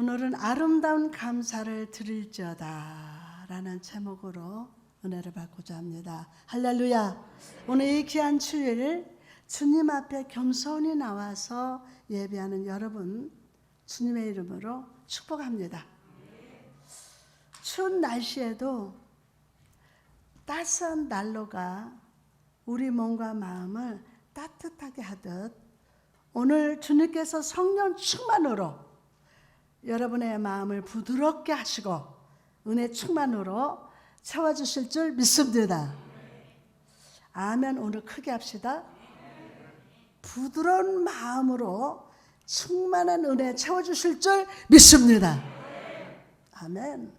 오늘은 아름다운 감사를 드릴지어다 라는 제목으로 은혜를 받고자 합니다. 할렐루야. 오늘 이 귀한 주일 주님 앞에 겸손히 나와서 예배하는 여러분 주님의 이름으로 축복합니다. 추운 날씨에도 따스한 난로가 우리 몸과 마음을 따뜻하게 하듯 오늘 주님께서 성령 충만으로 여러분의 마음을 부드럽게 하시고 은혜 충만으로 채워주실 줄 믿습니다. 아멘. 오늘 크게 합시다. 부드러운 마음으로 충만한 은혜 채워주실 줄 믿습니다. 아멘.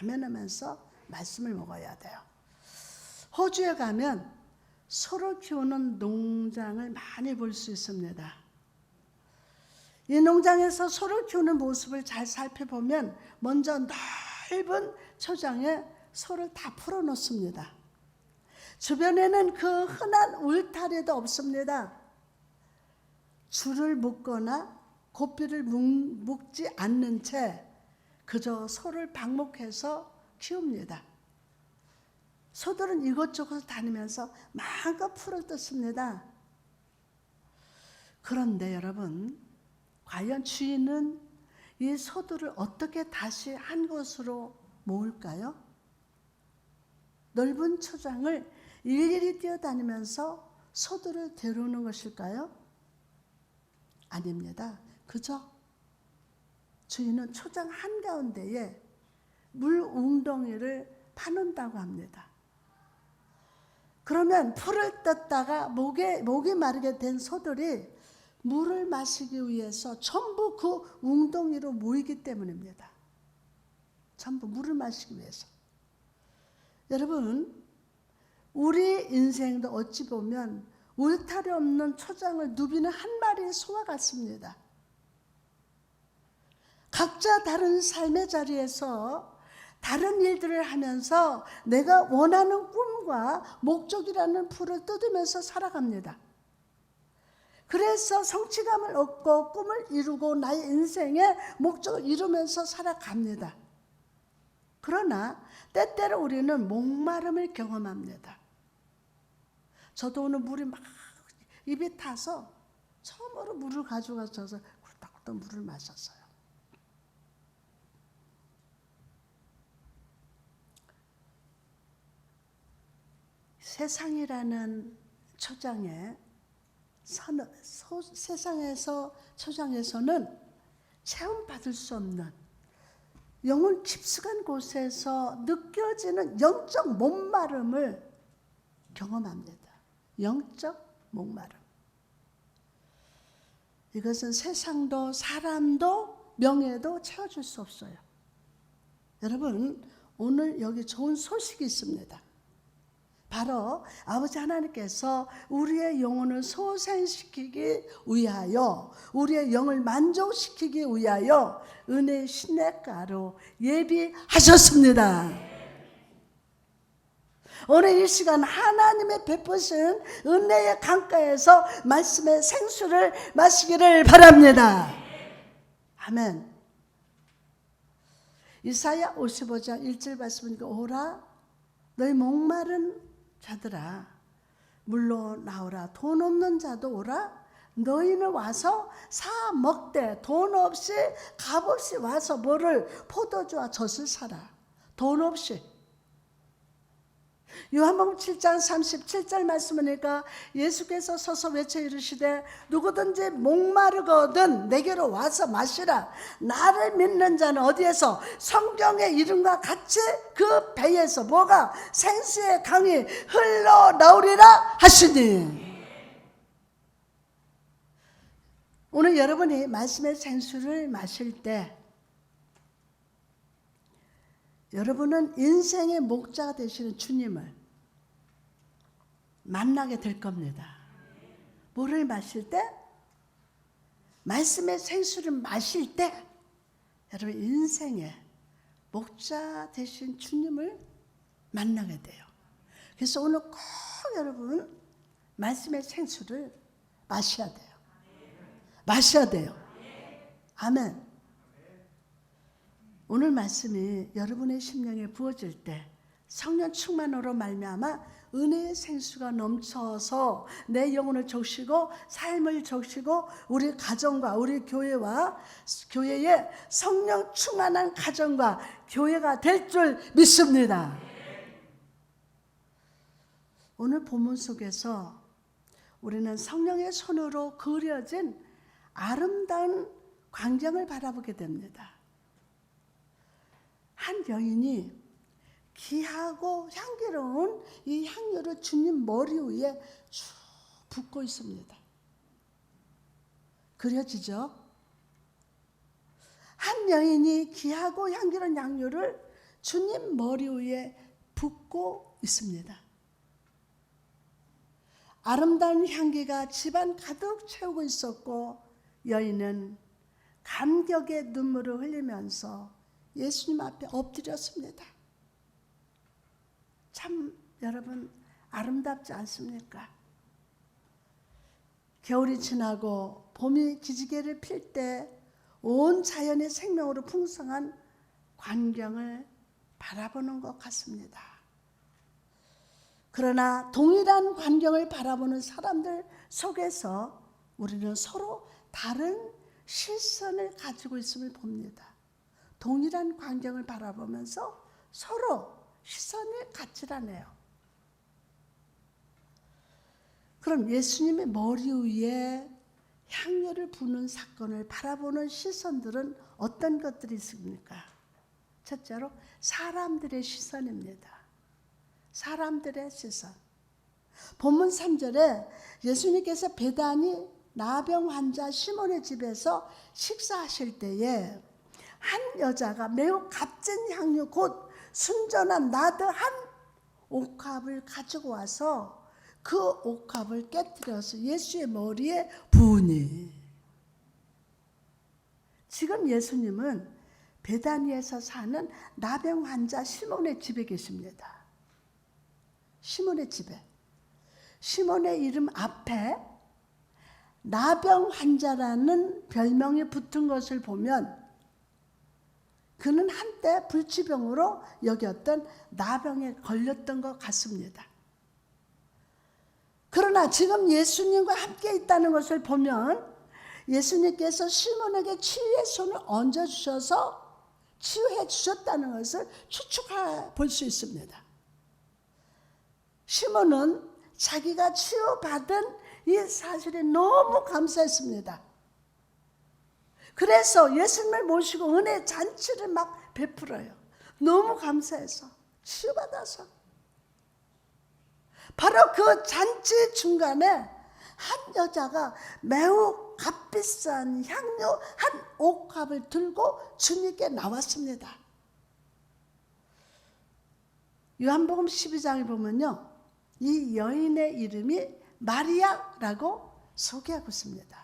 아멘 하면서 말씀을 먹어야 돼요. 호주에 가면 소를 키우는 농장을 많이 볼 수 있습니다. 이 농장에서 소를 키우는 모습을 잘 살펴보면 먼저 넓은 초장에 소를 다 풀어놓습니다. 주변에는 그 흔한 울타리도 없습니다. 줄을 묶거나 고삐를 묶지 않는 채 그저 소를 방목해서 키웁니다. 소들은 이곳저곳 다니면서 마음껏 풀을 뜯습니다. 그런데 여러분, 과연 주인은 이 소들을 어떻게 다시 한 곳으로 모을까요? 넓은 초장을 일일이 뛰어다니면서 소들을 데려오는 것일까요? 아닙니다. 그저 주인은 초장 한가운데에 물 웅덩이를 파놓는다고 합니다. 그러면 풀을 뜯다가 목이 마르게 된 소들이 물을 마시기 위해서 전부 그 웅덩이로 모이기 때문입니다. 전부 물을 마시기 위해서. 여러분, 우리 인생도 어찌 보면 울타리 없는 초장을 누비는 한 마리의 소와 같습니다. 각자 다른 삶의 자리에서 다른 일들을 하면서 내가 원하는 꿈과 목적이라는 풀을 뜯으면서 살아갑니다. 그래서 성취감을 얻고 꿈을 이루고 나의 인생의 목적을 이루면서 살아갑니다. 그러나 때때로 우리는 목마름을 경험합니다. 저도 오늘 물이 막 입에 타서 처음으로 물을 가져가서 꿀떡꿀떡 물을 마셨어요. 세상이라는 초장에 세상에서 초장에서는 체험받을 수 없는 영혼 깊숙한 곳에서 느껴지는 영적 목마름을 경험합니다. 영적 목마름. 이것은 세상도 사람도 명예도 채워줄 수 없어요. 여러분, 오늘 여기 좋은 소식이 있습니다. 바로 아버지 하나님께서 우리의 영혼을 소생시키기 위하여, 우리의 영을 만족시키기 위하여 은혜의 시냇가로 예비하셨습니다. 오늘 이 시간 하나님의 베푸신 은혜의 강가에서 말씀의 생수를 마시기를 바랍니다. 아멘. 이사야 55장 1절 말씀이니까 오라 너희 목마른 자들아 물로 나오라. 돈 없는 자도 오라. 너희는 와서 사 먹되 돈 없이 값없이 와서 뭐를 포도주와 젖을 사라. 돈 없이. 요한복음 7장 37절 말씀이니까 예수께서 서서 외쳐 이르시되 누구든지 목마르거든 내게로 와서 마시라. 나를 믿는 자는 어디에서 성경의 이름과 같이 그 배에서 뭐가 생수의 강이 흘러나오리라 하시니. 오늘 여러분이 말씀의 생수를 마실 때 여러분은 인생의 목자가 되시는 주님을 만나게 될 겁니다. 뭐를 마실 때? 말씀의 생수를 마실 때 여러분 인생의 목자 되신 주님을 만나게 돼요. 그래서 오늘 꼭 여러분 말씀의 생수를 마셔야 돼요. 마셔야 돼요. 아멘. 오늘 말씀이 여러분의 심령에 부어질 때 성령 충만으로 말미암아 은혜의 생수가 넘쳐서 내 영혼을 적시고 삶을 적시고 우리 가정과 우리 교회의 성령 충만한 가정과 교회가 될 줄 믿습니다. 오늘 본문 속에서 우리는 성령의 손으로 그려진 아름다운 광경을 바라보게 됩니다. 한 여인이 귀하고 향기로운 이 향유를 주님 머리 위에 쭉 붓고 있습니다. 그려지죠? 한 여인이 귀하고 향기로운 향유를 주님 머리 위에 붓고 있습니다. 아름다운 향기가 집안 가득 채우고 있었고 여인은 감격의 눈물을 흘리면서 예수님 앞에 엎드렸습니다. 참 여러분 아름답지 않습니까? 겨울이 지나고 봄이 기지개를 필 때 온 자연의 생명으로 풍성한 광경을 바라보는 것 같습니다. 그러나 동일한 광경을 바라보는 사람들 속에서 우리는 서로 다른 시선을 가지고 있음을 봅니다. 동일한 광경을 바라보면서 서로 시선이 같질 않아요. 그럼 예수님의 머리 위에 향유를 부는 사건을 바라보는 시선들은 어떤 것들이 있습니까? 첫째로 사람들의 시선입니다. 사람들의 시선. 본문 3절에 예수님께서 베다니 나병 환자 시몬의 집에서 식사하실 때에 한 여자가 매우 값진 향유 곧 순전한 나드 한 옥합을 가지고 와서 그 옥합을 깨뜨려서 예수의 머리에 부으니. 지금 예수님은 베다니에서 사는 나병 환자 시몬의 집에 계십니다. 시몬의 집에. 시몬의 이름 앞에 나병 환자라는 별명이 붙은 것을 보면 그는 한때 불치병으로 여겼던 나병에 걸렸던 것 같습니다. 그러나 지금 예수님과 함께 있다는 것을 보면 예수님께서 시몬에게 치유의 손을 얹어주셔서 치유해 주셨다는 것을 추측해 볼 수 있습니다. 시몬은 자기가 치유받은 이 사실에 너무 감사했습니다. 그래서 예수님을 모시고 은혜 잔치를 막 베풀어요. 너무 감사해서 치유받아서. 바로 그 잔치 중간에 한 여자가 매우 값비싼 향유 한 옥합을 들고 주님께 나왔습니다. 요한복음 12장에 보면요, 이 여인의 이름이 마리아라고 소개하고 있습니다.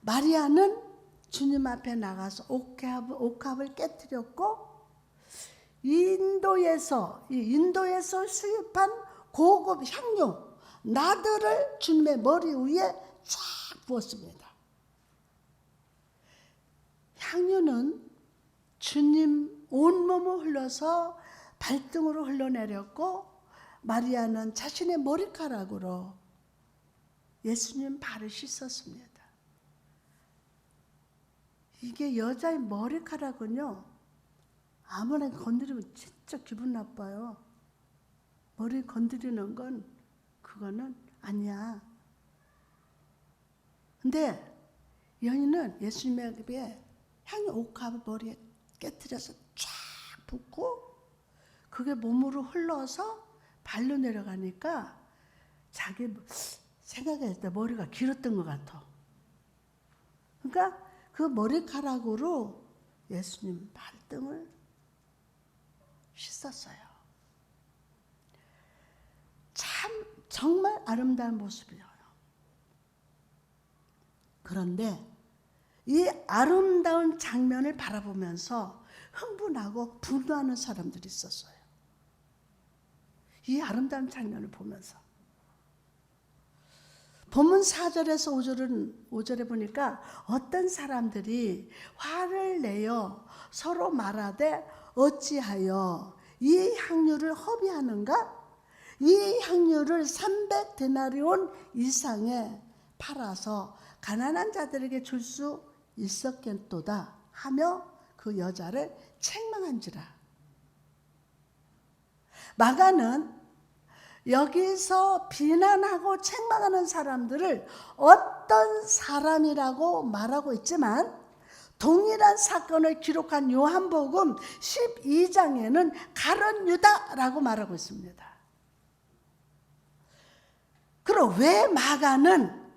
마리아는 주님 앞에 나가서 옥합을 깨뜨렸고 인도에서 수입한 고급 향유 나드를 주님의 머리 위에 쫙 부었습니다. 향유는 주님 온몸을 흘러서 발등으로 흘러내렸고 마리아는 자신의 머리카락으로 예수님 발을 씻었습니다. 이게 여자의 머리카락은요, 아무나 건드리면 진짜 기분 나빠요. 머리 건드리는 건 그거는 아니야. 근데 여인은 예수님의 입에 향유 옥합을 머리에 깨뜨려서 쫙 붓고 그게 몸으로 흘러서 발로 내려가니까 자기 생각했을 때 머리가 길었던 것 같아. 그러니까 그 머리카락으로 예수님 발등을 씻었어요. 참 정말 아름다운 모습이에요. 그런데 이 아름다운 장면을 바라보면서 흥분하고 분노하는 사람들이 있었어요. 이 아름다운 장면을 보면서. 본문 4절에서 5절에 보니까 어떤 사람들이 화를 내어 서로 말하되 어찌하여 이 향유를 허비하는가? 이 향유를 300데나리온 이상에 팔아서 가난한 자들에게 줄 수 있었겠도다 하며 그 여자를 책망한지라. 마가는 여기서 비난하고 책망하는 사람들을 어떤 사람이라고 말하고 있지만 동일한 사건을 기록한 요한복음 12장에는 가룟 유다라고 말하고 있습니다. 그럼 왜 마가는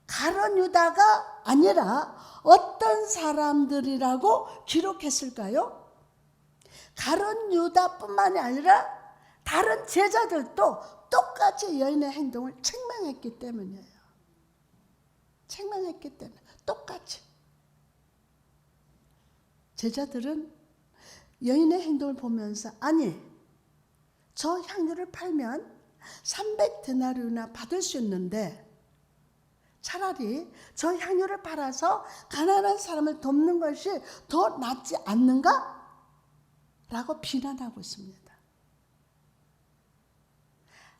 가룟 유다가 아니라 어떤 사람들이라고 기록했을까요? 가룟 유다뿐만이 아니라 다른 제자들도 똑같이 여인의 행동을 책망했기 때문이에요. 책망했기 때문에 똑같이. 제자들은 여인의 행동을 보면서 아니 저 향유를 팔면 300데나리온이나 받을 수 있는데 차라리 저 향유를 팔아서 가난한 사람을 돕는 것이 더 낫지 않는가? 라고 비난하고 있습니다.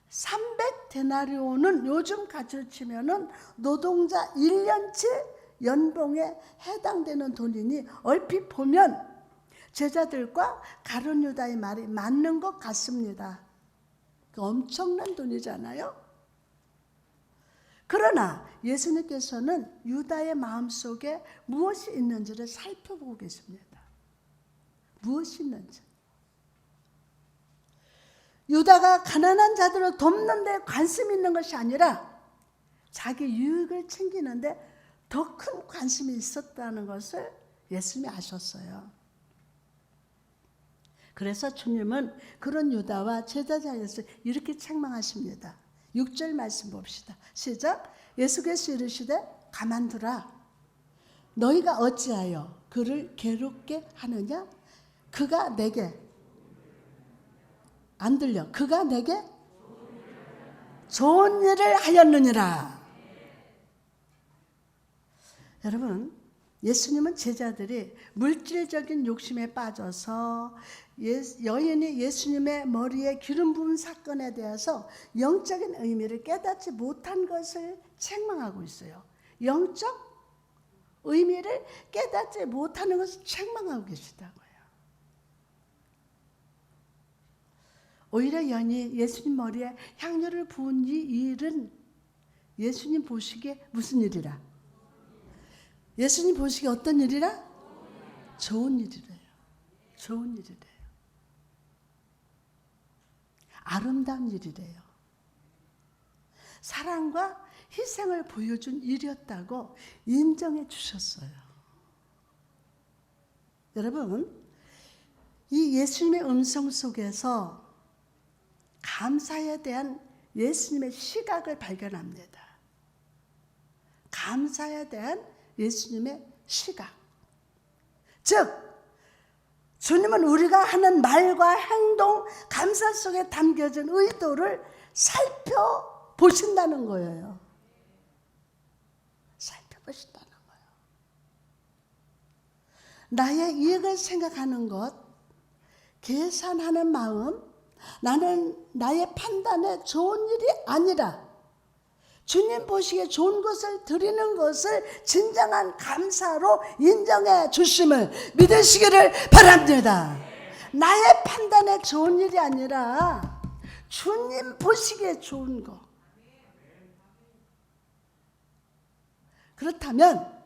300데나리온은 요즘 가치로 치면은 노동자 1년치 연봉에 해당되는 돈이니 얼핏 보면 제자들과 가룟 유다의 말이 맞는 것 같습니다. 엄청난 돈이잖아요. 그러나 예수님께서는 유다의 마음속에 무엇이 있는지를 살펴보고 계십니다. 무엇이 있는지. 유다가 가난한 자들을 돕는 데 관심이 있는 것이 아니라 자기 유익을 챙기는데 더 큰 관심이 있었다는 것을 예수님이 아셨어요. 그래서 주님은 그런 유다와 제자자에서 이렇게 책망하십니다. 6절 말씀 봅시다. 시작. 예수께서 이르시되 가만두라. 너희가 어찌하여 그를 괴롭게 하느냐? 그가 내게 안 들려. 그가 내게 좋은 일을 하였느니라. 여러분, 예수님은 제자들이 물질적인 욕심에 빠져서 여인이 예수님의 머리에 기름 부은 사건에 대해서 영적인 의미를 깨닫지 못한 것을 책망하고 있어요. 영적 의미를 깨닫지 못하는 것을 책망하고 계시다고요. 오히려 여인이 예수님 머리에 향유를 부은 이 일은 예수님 보시기에 무슨 일이라? 예수님 보시기에 어떤 일이라? 좋은 일이래요. 좋은 일이래요. 아름다운 일이래요. 사랑과 희생을 보여준 일이었다고 인정해 주셨어요. 여러분, 이 예수님의 음성 속에서 감사에 대한 예수님의 시각을 발견합니다. 감사에 대한 예수님의 시각. 즉, 주님은 우리가 하는 말과 행동, 감사 속에 담겨진 의도를 살펴보신다는 거예요. 살펴보신다는 거예요. 나의 이익을 생각하는 것, 계산하는 마음, 나는 나의 판단에 좋은 일이 아니라 주님 보시기에 좋은 것을 드리는 것을 진정한 감사로 인정해 주심을 믿으시기를 바랍니다. 나의 판단에 좋은 일이 아니라 주님 보시기에 좋은 것. 그렇다면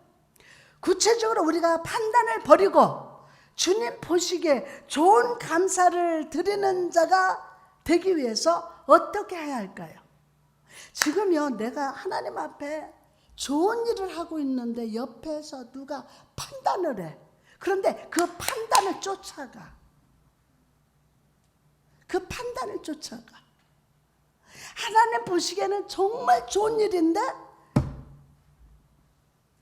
구체적으로 우리가 판단을 버리고 주님 보시기에 좋은 감사를 드리는 자가 되기 위해서 어떻게 해야 할까요? 지금요, 내가 하나님 앞에 좋은 일을 하고 있는데 옆에서 누가 판단을 해. 그런데 그 판단을 쫓아가. 그 판단을 쫓아가. 하나님 보시기에는 정말 좋은 일인데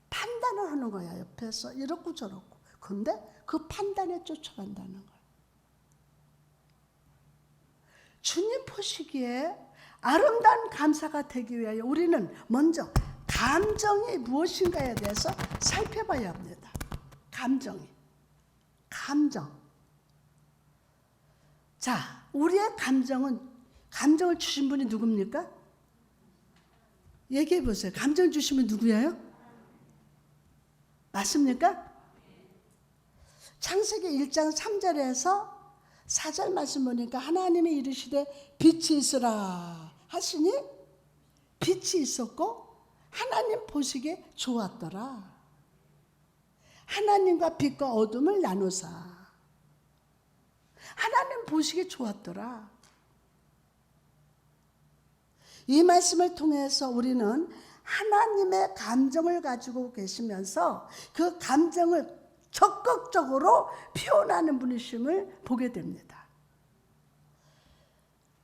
판단을 하는 거야. 옆에서 이렇고 저렇고. 그런데 그 판단에 쫓아간다는 거야. 주님 보시기에 아름다운 감사가 되기 위하여 우리는 먼저 감정이 무엇인가에 대해서 살펴봐야 합니다. 감정이. 감정. 자, 우리의 감정을 주신 분이 누굽니까? 얘기해 보세요. 감정 주신 분 누구예요? 맞습니까? 창세기 1장 3절에서 4절 말씀 보니까 하나님이 이르시되 빛이 있으라 하시니 빛이 있었고 하나님 보시기에 좋았더라. 하나님과 빛과 어둠을 나누사 하나님 보시기에 좋았더라. 이 말씀을 통해서 우리는 하나님의 감정을 가지고 계시면서 그 감정을 적극적으로 표현하는 분이심을 보게 됩니다.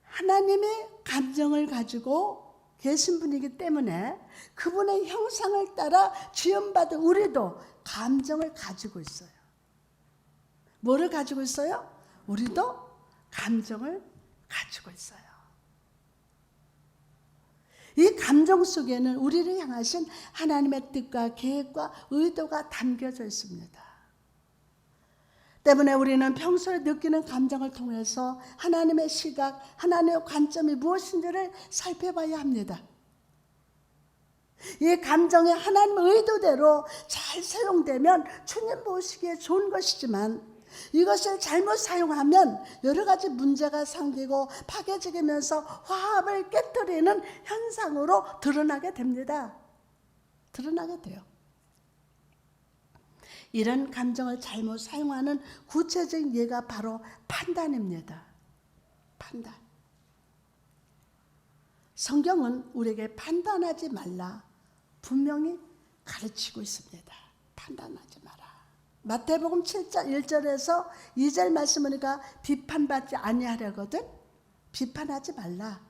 하나님의 감정을 가지고 계신 분이기 때문에 그분의 형상을 따라 지음받은 우리도 감정을 가지고 있어요. 뭐를 가지고 있어요? 우리도 감정을 가지고 있어요. 이 감정 속에는 우리를 향하신 하나님의 뜻과 계획과 의도가 담겨져 있습니다. 때문에 우리는 평소에 느끼는 감정을 통해서 하나님의 시각, 하나님의 관점이 무엇인지를 살펴봐야 합니다. 이 감정이 하나님의 의도대로 잘 사용되면 주님 보시기에 좋은 것이지만 이것을 잘못 사용하면 여러 가지 문제가 생기고 파괴적이면서 화합을 깨뜨리는 현상으로 드러나게 됩니다. 드러나게 돼요. 이런 감정을 잘못 사용하는 구체적인 예가 바로 판단입니다. 판단. 성경은 우리에게 판단하지 말라 분명히 가르치고 있습니다. 판단하지 마라. 마태복음 7장 1절에서 2절 말씀 보니까 비판받지 아니하려거든 비판하지 말라.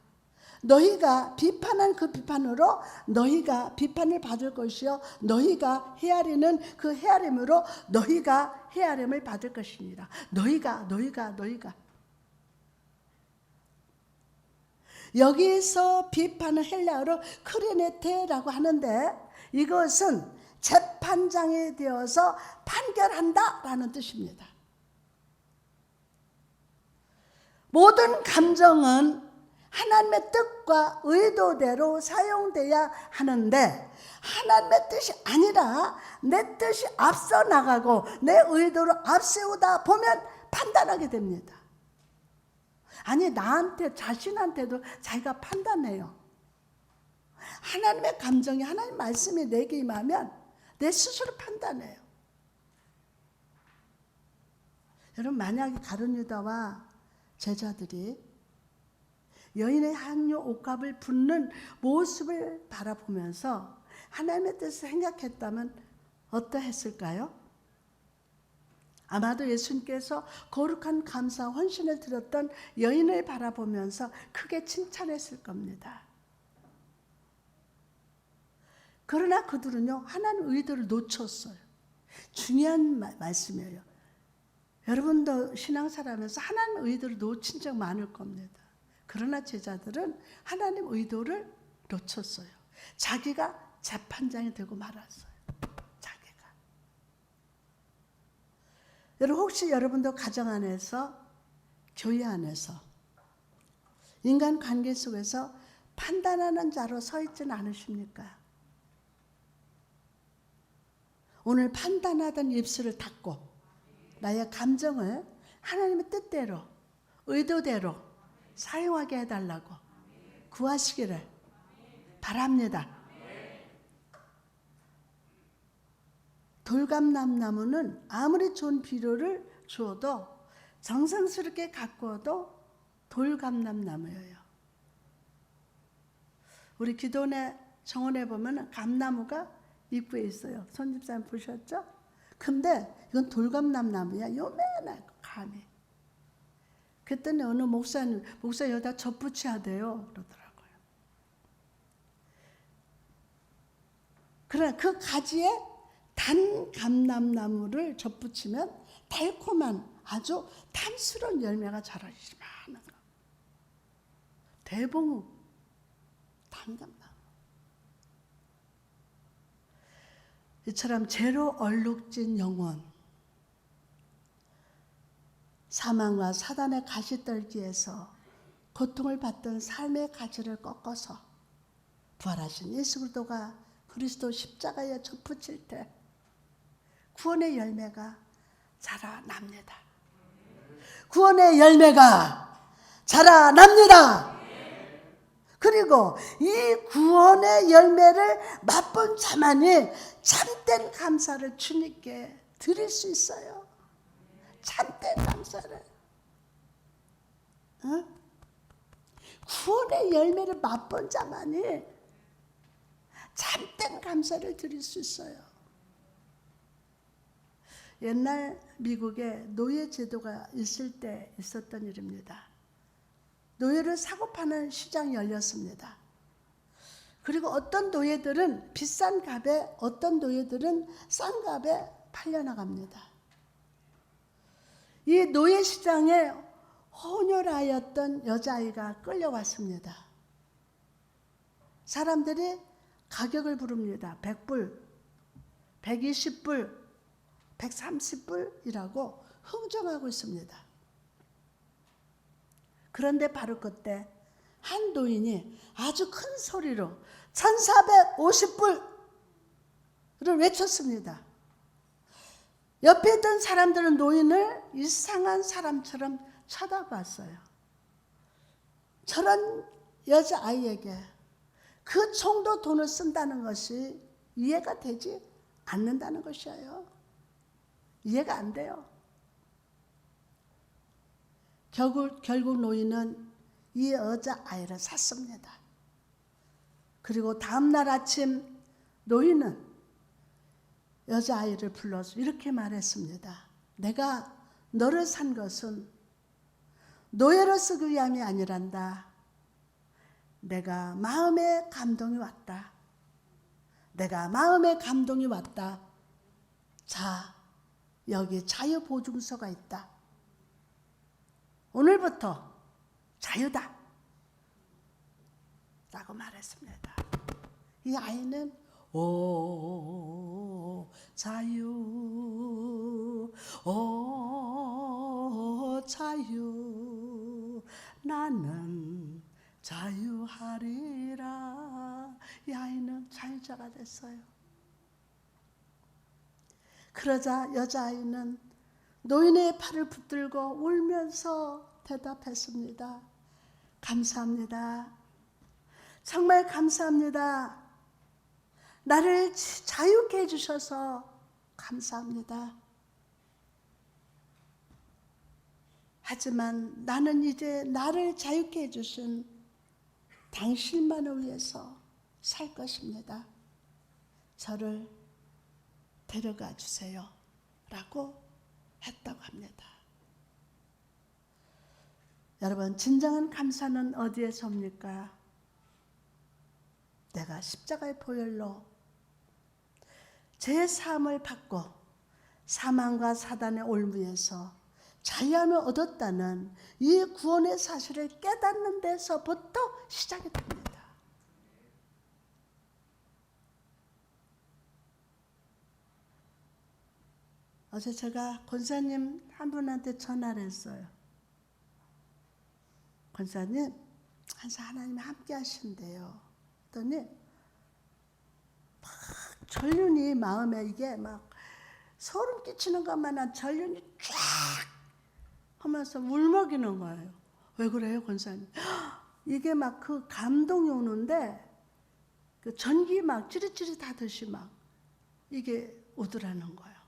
너희가 비판한 그 비판으로 너희가 비판을 받을 것이요 너희가 헤아리는 그 헤아림으로 너희가 헤아림을 받을 것이니라. 너희가 여기서 비판은 헬라어로 크리네테라고 하는데 이것은 재판장이 되어서 판결한다라는 뜻입니다. 모든 감정은 하나님의 뜻과 의도대로 사용돼야 하는데 하나님의 뜻이 아니라 내 뜻이 앞서 나가고 내 의도를 앞세우다 보면 판단하게 됩니다. 아니 나한테 자신한테도 자기가 판단해요. 하나님의 감정이 하나님 말씀이 내게 임하면 내 스스로 판단해요. 여러분 만약에 가룟 유다와 제자들이 여인의 향유 옷값을 붓는 모습을 바라보면서 하나님의 뜻을 생각했다면 어떠했을까요? 아마도 예수님께서 거룩한 감사 헌신을 드렸던 여인을 바라보면서 크게 칭찬했을 겁니다. 그러나 그들은요 하나님 의도를 놓쳤어요. 중요한 말씀이에요. 여러분도 신앙생활하면서 하나님 의도를 놓친 적 많을 겁니다. 그러나 제자들은 하나님 의도를 놓쳤어요. 자기가 재판장이 되고 말았어요. 자기가. 여러분 혹시 여러분도 가정 안에서 교회 안에서 인간 관계 속에서 판단하는 자로 서 있지는 않으십니까? 오늘 판단하던 입술을 닫고 나의 감정을 하나님의 뜻대로 의도대로 사용하게 해달라고 구하시기를 바랍니다. 돌감람나무는 아무리 좋은 비료를 주어도 정성스럽게 가꾸어도 돌감람나무예요. 우리 기도원의 정원에 보면 감나무가 입구에 있어요. 손집사님 보셨죠? 근데 이건 돌감람나무야. 요만하고 감이. 그랬더니 어느 목사 여기다 접붙여야 돼요. 그러더라고요. 그러나 그 가지에 단 감람나무를 접붙이면 달콤한 아주 탐스러운 열매가 자라지만 하는 거. 대봉우, 단감나무. 이처럼 죄로 얼룩진 영혼, 사망과 사단의 가시떨기에서 고통을 받던 삶의 가지를 꺾어서 부활하신 예수 그리스도가 그리스도 십자가에 접붙일 때 구원의 열매가 자라납니다. 구원의 열매가 자라납니다. 그리고 이 구원의 열매를 맛본 자만이 참된 감사를 주님께 드릴 수 있어요. 참된 감사를. 구원의 열매를 맛본 자만이 참된 감사를 드릴 수 있어요. 옛날 미국에 노예 제도가 있을 때 있었던 일입니다. 노예를 사고 파는 시장이 열렸습니다. 그리고 어떤 노예들은 비싼 값에, 어떤 노예들은 싼 값에 팔려나갑니다. 이 노예 시장에 혼혈하였던 여자아이가 끌려왔습니다. 사람들이 가격을 부릅니다. 100불, 120불, 130불이라고 흥정하고 있습니다. 그런데 바로 그때 한 노인이 아주 큰 소리로 1450불을 외쳤습니다. 옆에 있던 사람들은 노인을 이상한 사람처럼 쳐다봤어요. 저런 여자아이에게 그 정도 돈을 쓴다는 것이 이해가 되지 않는다는 것이에요. 이해가 안 돼요. 결국 노인은 이 여자아이를 샀습니다. 그리고 다음날 아침 노인은 여자아이를 불러서 이렇게 말했습니다. 내가 너를 산 것은 노예로 쓰기 위함이 아니란다. 내가 마음에 감동이 왔다. 내가 마음에 감동이 왔다. 자, 여기 자유보증서가 있다. 오늘부터 자유다. 라고 말했습니다. 이 아이는 오 자유, 오 자유, 나는 자유하리라. 이 아이는 자유자가 됐어요. 그러자 여자아이는 노인의 팔을 붙들고 울면서 대답했습니다. 감사합니다. 정말 감사합니다. 나를 자유케 해주셔서 감사합니다. 하지만 나는 이제 나를 자유케 해주신 당신만을 위해서 살 것입니다. 저를 데려가 주세요. 라고 했다고 합니다. 여러분, 진정한 감사는 어디에서 옵니까? 내가 십자가의 보혈로 제 사함을 받고 사망과 사단의 올무에서 자유함을 얻었다는 이 구원의 사실을 깨닫는 데서부터 시작이 됩니다. 어제 제가 권사님 한 분한테 전화를 했어요. 권사님, 항상 하나님이 함께 하신대요. 그랬더니 막 전륜이 마음에 이게 막 소름 끼치는 것만한 전륜이 쫙 하면서 울먹이는 거예요. 왜 그래요, 권사님? 이게 막 그 감동이 오는데 그 전기 막 찌릿찌릿하듯이 막 이게 오더라는 거예요.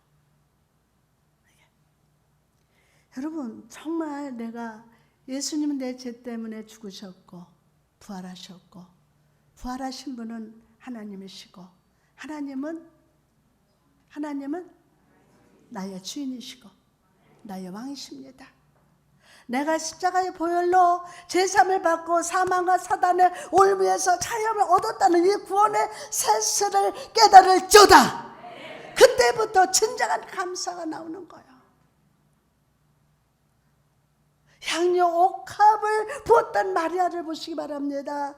여러분, 정말 내가 예수님은 내 죄 때문에 죽으셨고 부활하셨고 부활하신 분은 하나님이시고 하나님은 나의 주인이시고 나의 왕이십니다. 내가 십자가의 보혈로 제3을 받고 사망과 사단의 올무에서 자유함을 얻었다는 이 구원의 사실을 깨달을 적다. 그때부터 진정한 감사가 나오는 거예요. 향료 옥합을 부었던 마리아를 보시기 바랍니다.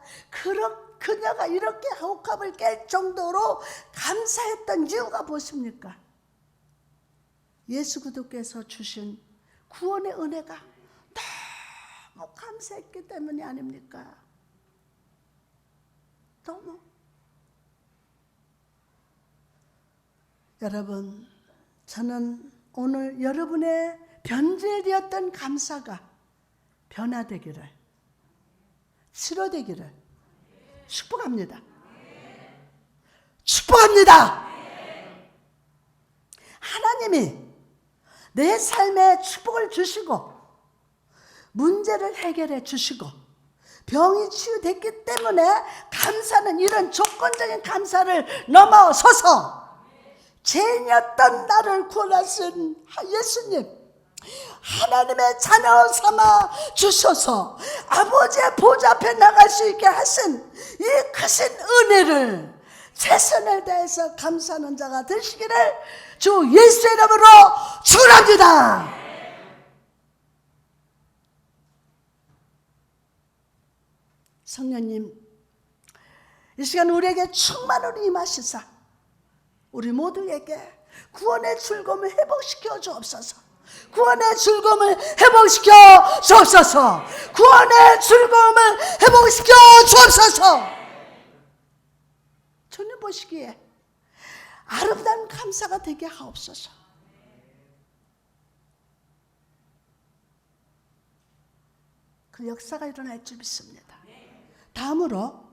그녀가 이렇게 옥합을 깰 정도로 감사했던 이유가 무엇입니까? 예수 그리스도께서 주신 구원의 은혜가 너무 감사했기 때문이 아닙니까? 너무. 여러분, 저는 오늘 여러분의 변질되었던 감사가 변화되기를, 치료되기를 축복합니다. 축복합니다. 하나님이 내 삶에 축복을 주시고 문제를 해결해 주시고 병이 치유됐기 때문에 감사는 이런 조건적인 감사를 넘어서서 죄인이었던 나를 구원하신 예수님, 하나님의 자녀 삼아 주셔서 아버지의 보좌 앞에 나갈 수 있게 하신 이 크신 은혜를 최선을 다해서 감사하는 자가 되시기를 주 예수의 이름으로 축원합니다. 성령님, 이 시간 우리에게 충만으로 임하시사 우리 모두에게 구원의 즐거움을 회복시켜 주옵소서. 구원의 즐거움을 회복시켜 주옵소서. 구원의 즐거움을 회복시켜 주옵소서. 주님 보시기에 아름다운 감사가 되게 하옵소서. 그 역사가 일어날 줄 믿습니다. 다음으로,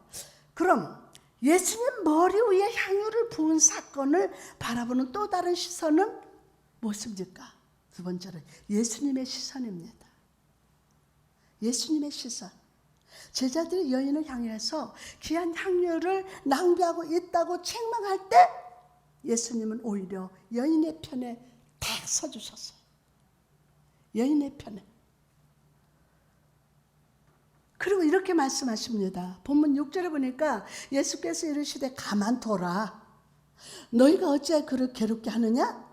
그럼 예수님 머리 위에 향유를 부은 사건을 바라보는 또 다른 시선은 무엇입니까? 두 번째로 예수님의 시선입니다. 예수님의 시선. 제자들이 여인을 향해서 귀한 향유를 낭비하고 있다고 책망할 때 예수님은 오히려 여인의 편에 딱 서주셨어요. 여인의 편에. 그리고 이렇게 말씀하십니다. 본문 6절에 보니까 예수께서 이르시되 가만둬라. 너희가 어찌하여 그를 괴롭게 하느냐?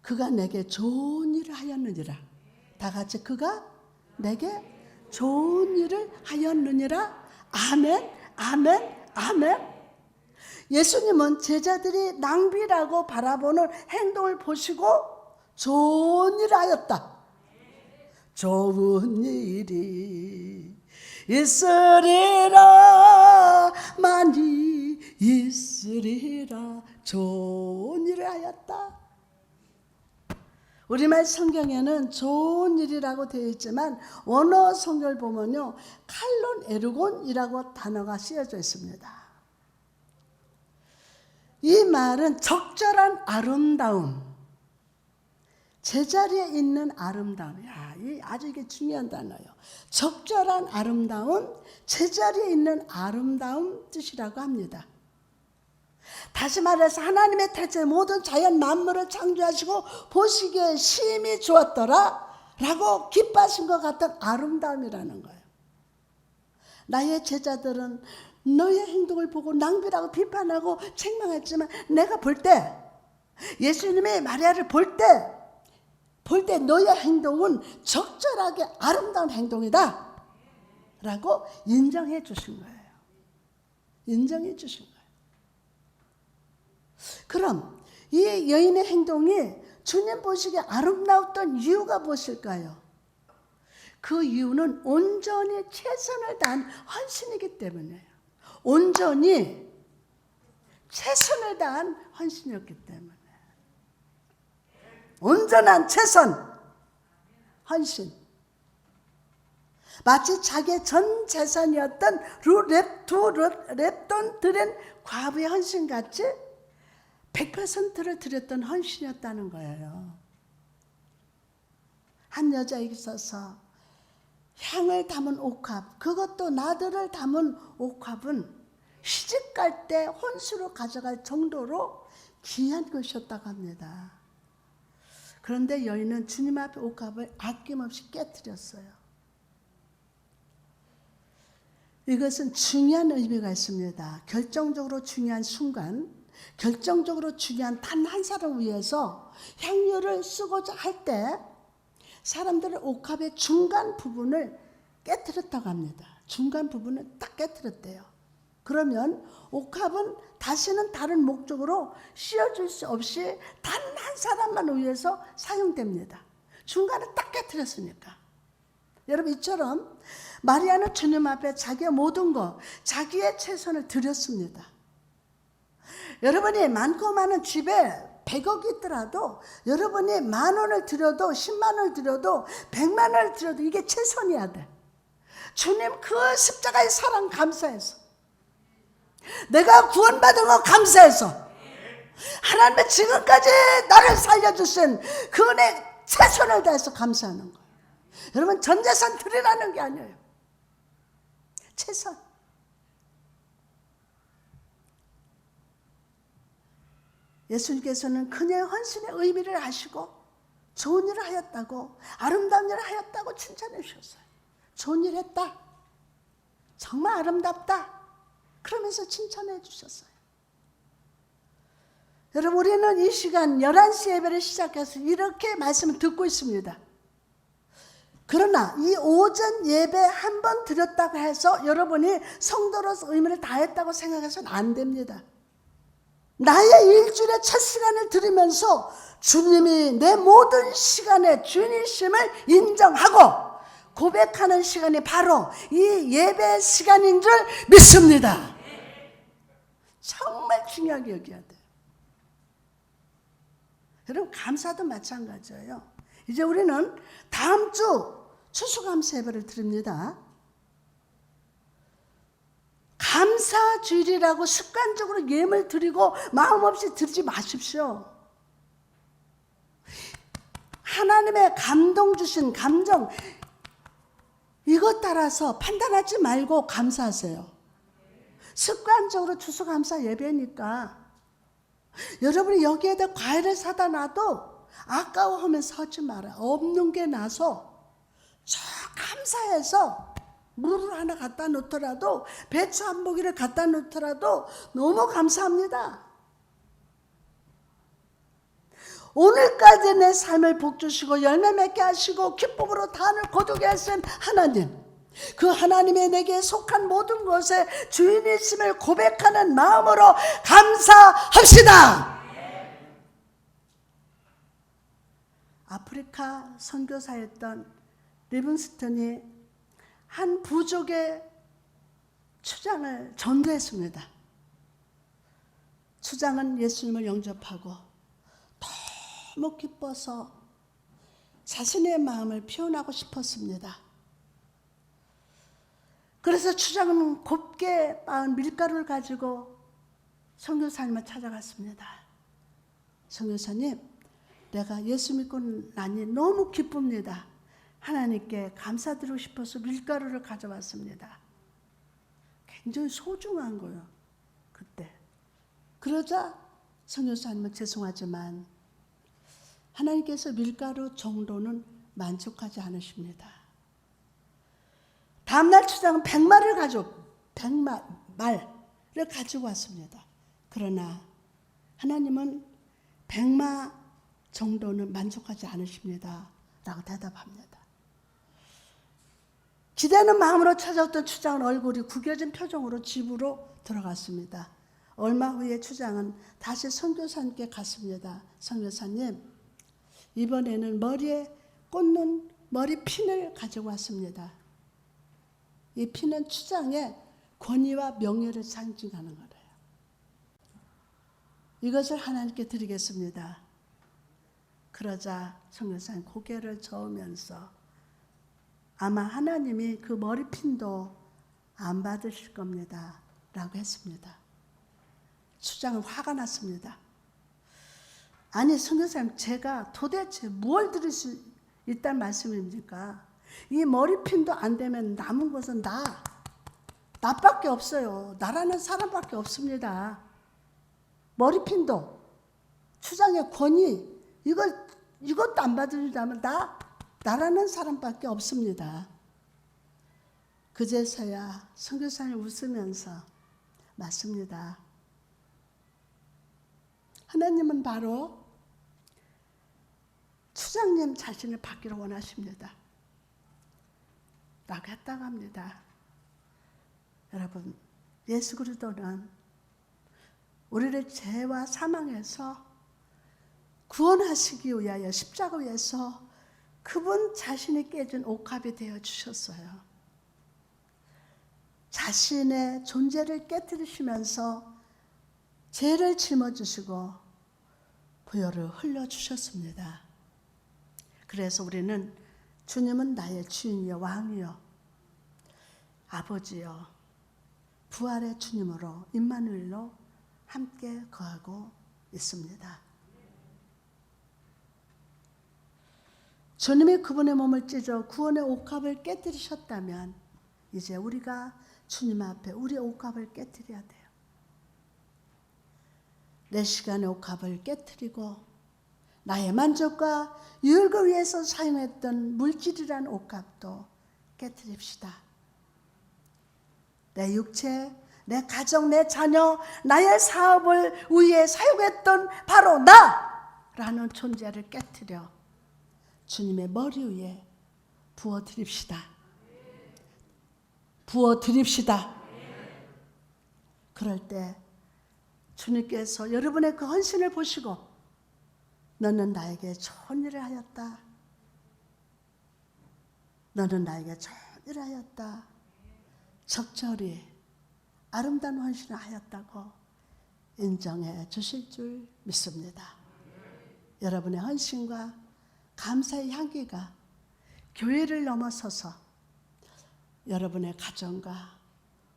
그가 내게 좋은 일을 하였느니라. 다 같이, 그가 내게 좋은 일을 하였느니라. 아멘, 아멘, 아멘. 예수님은 제자들이 낭비라고 바라보는 행동을 보시고 좋은 일을 하였다. 좋은 일이 있으리라, 많이 있으리라. 좋은 일을 하였다. 우리말 성경에는 좋은 일이라고 되어 있지만 원어 성경을 보면요, 칼론 에르곤이라고 단어가 쓰여져 있습니다. 이 말은 적절한 아름다움, 제자리에 있는 아름다움. 아주 이게 중요한 단어예요. 적절한 아름다움, 제자리에 있는 아름다움 뜻이라고 합니다. 다시 말해서 하나님의 태초에 모든 자연 만물을 창조하시고 보시기에 심히 좋았더라 라고 기뻐하신 것 같은 아름다움이라는 거예요. 나의 제자들은 너의 행동을 보고 낭비라고 비판하고 책망했지만 내가 볼 때, 예수님이 마리아를 볼 때 너의 행동은 적절하게 아름다운 행동이다 라고 인정해 주신 거예요. 인정해 주신 거예요. 그럼 이 여인의 행동이 주님 보시기에 아름다웠던 이유가 무엇일까요? 그 이유는 온전히 최선을 다한 헌신이기 때문이에요. 온전히 최선을 다한 헌신이었기 때문에. 온전한 최선, 헌신. 마치 자기의 전 재산이었던 랩돈 드린 과부의 헌신같이 100%를 드렸던 헌신이었다는 거예요. 한 여자에게 있어서 향을 담은 옥합, 그것도 나들을 담은 옥합은 시집갈 때 혼수로 가져갈 정도로 귀한 것이었다고 합니다. 그런데 여인은 주님 앞에 옥합을 아낌없이 깨뜨렸어요. 이것은 중요한 의미가 있습니다. 결정적으로 중요한 순간, 결정적으로 중요한 단 한 사람을 위해서 향유를 쓰고자 할 때 사람들은 옥합의 중간 부분을 깨뜨렸다고 합니다. 중간 부분을 딱 깨뜨렸대요. 그러면 옥합은 다시는 다른 목적으로 씌워줄 수 없이 단 한 사람만 위해서 사용됩니다. 중간에 딱 깨뜨렸으니까. 여러분 이처럼 마리아는 주님 앞에 자기의 모든 것, 자기의 최선을 드렸습니다. 여러분이 많고 많은 집에 100억이 있더라도 여러분이 10,000원을 드려도 10만 원을 드려도 100만 원을 드려도 이게 최선이어야 돼. 주님 그 십자가의 사랑 감사해서, 내가 구원받은 거 감사해서, 하나님의 지금까지 나를 살려주신 그 은혜 최선을 다해서 감사하는 거예요. 여러분 전 재산 드리라는 게 아니에요. 최선. 예수님께서는 그녀의 헌신의 의미를 아시고 좋은 일을 하였다고, 아름다운 일을 하였다고 칭찬해 주셨어요. 좋은 일 했다, 정말 아름답다, 그러면서 칭찬해 주셨어요. 여러분 우리는 이 시간 11시 예배를 시작해서 이렇게 말씀을 듣고 있습니다. 그러나 이 오전 예배 한 번 드렸다고 해서 여러분이 성도로서 의미를 다했다고 생각해서는 안 됩니다. 나의 일주일의 첫 시간을 드리면서 주님이 내 모든 시간의 주인이심을 인정하고 고백하는 시간이 바로 이 예배 시간인 줄 믿습니다. 정말 중요하게 여겨야 돼요. 여러분 감사도 마찬가지예요. 이제 우리는 다음 주 추수감사 예배를 드립니다. 감사주일이라고 습관적으로 예물 드리고 마음 없이 드리지 마십시오. 하나님의 감동 주신 감정, 이것 따라서 판단하지 말고 감사하세요. 습관적으로 추수감사 예배니까 여러분이 여기에다 과일을 사다 놔도 아까워하면서 하지 마라. 없는 게 나서 저 감사해서 물을 하나 갖다 놓더라도, 배추 한 포기를 갖다 놓더라도 너무 감사합니다. 오늘까지 내 삶을 복주시고 열매 맺게 하시고 기쁨으로 단을 거두게 하신 하나님, 그 하나님의 내게 속한 모든 것에 주인이심을 고백하는 마음으로 감사합시다. 아프리카 선교사였던 리빙스턴이 한 부족의 추장을 전도했습니다. 추장은 예수님을 영접하고 너무 기뻐서 자신의 마음을 표현하고 싶었습니다. 그래서 추장은 곱게 빻은 밀가루를 가지고 선교사님을 찾아갔습니다. 선교사님, 내가 예수 믿고 나니 너무 기쁩니다. 하나님께 감사드리고 싶어서 밀가루를 가져왔습니다. 굉장히 소중한 거예요, 그때. 그러자 선교사님은 죄송하지만 하나님께서 밀가루 정도는 만족하지 않으십니다. 다음날 추장은 100마리를 가지고 왔습니다. 그러나 하나님은 100마 정도는 만족하지 않으십니다 라고 대답합니다. 기대는 마음으로 찾아왔던 추장은 얼굴이 구겨진 표정으로 집으로 들어갔습니다. 얼마 후에 추장은 다시 선교사님께 갔습니다. 선교사님, 이번에는 머리에 꽂는 머리핀을 가지고 왔습니다. 이 핀은 추장의 권위와 명예를 상징하는 거래요. 이것을 하나님께 드리겠습니다. 그러자 선교사님 고개를 저으면서 아마 하나님이 그 머리핀도 안 받으실 겁니다 라고 했습니다. 추장은 화가 났습니다. 아니 선교사님, 제가 도대체 뭘 드릴 수 있다는 말씀입니까? 이 머리핀도 안 되면 남은 것은 나밖에 없어요. 나라는 사람밖에 없습니다. 머리핀도, 추장의 권위, 이것도 안 받으려면 나라는 사람밖에 없습니다. 그제서야 선교사님 웃으면서 맞습니다. 하나님은 바로 추장님 자신을 받기를 원하십니다 라고 했다고 합니다. 여러분, 예수 그리스도는 우리를 죄와 사망에서 구원하시기 위하여 십자가에서 그분 자신이 깨진 옥합이 되어 주셨어요. 자신의 존재를 깨뜨리시면서 죄를 짊어지시고 보혈을 흘려주셨습니다. 그래서 우리는 주님은 나의 주인이요 왕이요 아버지요 부활의 주님으로 임마누엘로 함께 거하고 있습니다. 주님이 그분의 몸을 찢어 구원의 옥합을 깨뜨리셨다면 이제 우리가 주님 앞에 우리의 옥합을 깨뜨려야 돼요. 내 시간의 옥합을 깨뜨리고 나의 만족과 유익을 위해서 사용했던 물질이란 옥합도 깨뜨립시다. 내 육체, 내 가정, 내 자녀, 나의 사업을 위해 사용했던 바로 나라는 존재를 깨뜨려 주님의 머리 위에 부어드립시다. 부어드립시다. 그럴 때 주님께서 여러분의 그 헌신을 보시고 너는 나에게 좋은 일을 하였다. 너는 나에게 좋은 일을 하였다. 적절히 아름다운 헌신을 하였다고 인정해 주실 줄 믿습니다. 여러분의 헌신과 감사의 향기가 교회를 넘어서서 여러분의 가정과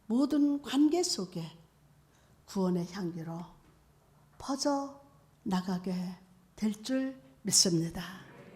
모든 관계 속에 구원의 향기로 퍼져 나가게 될 줄 믿습니다.